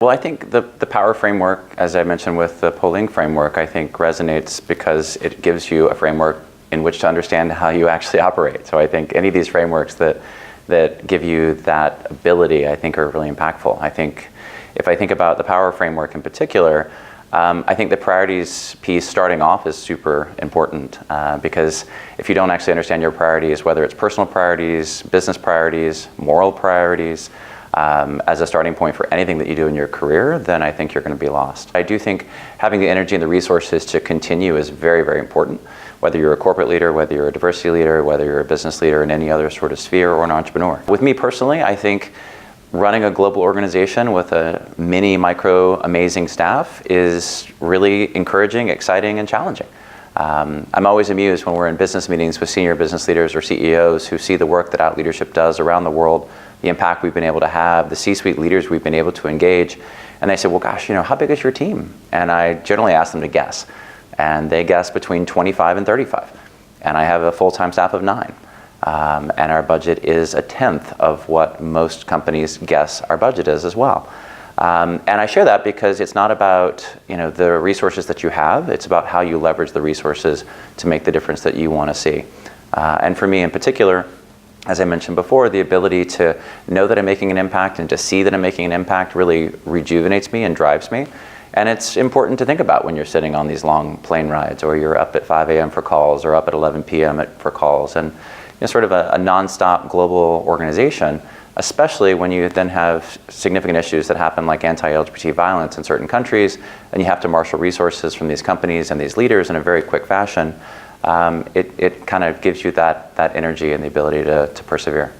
Well, I think the power framework, as I mentioned with the polling framework, I think resonates because it gives you a framework in which to understand how you actually operate. So I think any of these frameworks that give you that ability, I think are really impactful. I think if I think about the power framework in particular, I think the priorities piece starting off is super important because if you don't actually understand your priorities, whether it's personal priorities, business priorities, moral priorities, as a starting point for anything that you do in your career, then I think you're going to be lost. I do think having the energy and the resources to continue is very, very important. Whether you're a corporate leader, whether you're a diversity leader, whether you're a business leader in any other sort of sphere or an entrepreneur. With me personally, I think running a global organization with a mini, micro, amazing staff is really encouraging, exciting, and challenging. I'm always amused when we're in business meetings with senior business leaders or CEOs who see the work that Out Leadership does around the world, the impact we've been able to have, the C-suite leaders we've been able to engage. And they say, well, gosh, how big is your team? And I generally ask them to guess. And they guess between 25 and 35. And I have a full-time staff of 9. And our budget is a tenth of what most companies guess our budget is as well. And I share that because it's not about the resources that you have, it's about how you leverage the resources to make the difference that you want to see. And for me in particular, as I mentioned before, the ability to know that I'm making an impact and to see that I'm making an impact really rejuvenates me and drives me. And it's important to think about when you're sitting on these long plane rides, or you're up at 5 a.m. for calls, or up at 11 p.m. for calls. And sort of a nonstop global organization, especially when you then have significant issues that happen like anti-LGBT violence in certain countries, and you have to marshal resources from these companies and these leaders in a very quick fashion. It kind of gives you that energy and the ability to persevere.